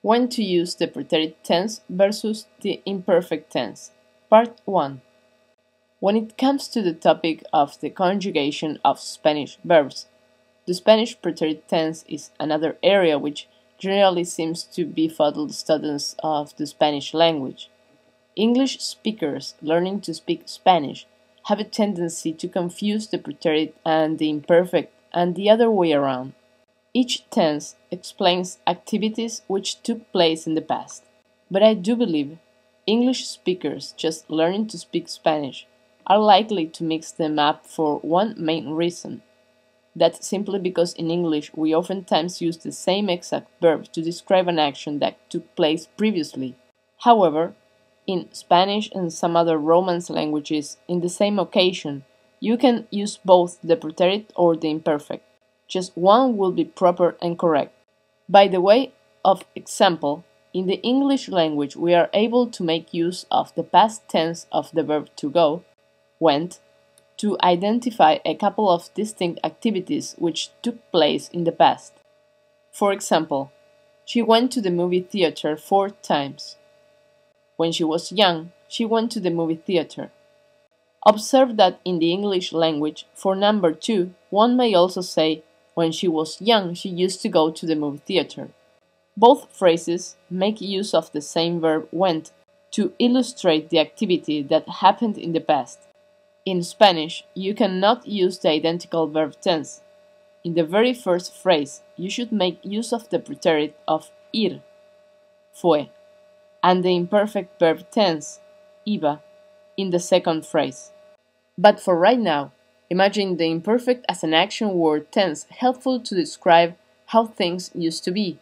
When to use the preterit tense versus the imperfect tense. Part 1. When it comes to the topic of the conjugation of Spanish verbs, the Spanish preterit tense is another area which generally seems to befuddle students of the Spanish language. English speakers learning to speak Spanish have a tendency to confuse the preterit and the imperfect and the other way around. Each tense explains activities which took place in the past, but I do believe English speakers just learning to speak Spanish are likely to mix them up for one main reason. That's simply because in English we oftentimes use the same exact verb to describe an action that took place previously. However, in Spanish and some other Romance languages, in the same occasion, you can use both the preterit or the imperfect. Just one will be proper and correct. By the way of example, in the English language we are able to make use of the past tense of the verb to go, went, to identify a couple of distinct activities which took place in the past. For example, she went to the movie theater 4 times. When she was young, she went to the movie theater. Observe that in the English language, for number 2, one may also say, when she was young, she used to go to the movie theater. Both phrases make use of the same verb went to illustrate the activity that happened in the past. In Spanish, you cannot use the identical verb tense. In the very first phrase, you should make use of the preterit of ir, fue, and the imperfect verb tense, iba, in the second phrase. But for right now, imagine the imperfect as an action word tense helpful to describe how things used to be,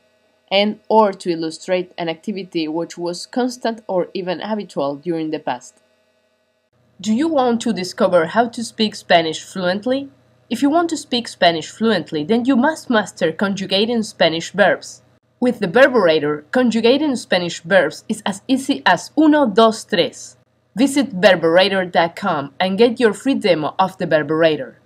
and or to illustrate an activity which was constant or even habitual during the past. Do you want to discover how to speak Spanish fluently? If you want to speak Spanish fluently, then you must master conjugating Spanish verbs. With the Verburator, conjugating Spanish verbs is as easy as 1, 2, 3. Visit Verburator.com and get your free demo of the Verburator.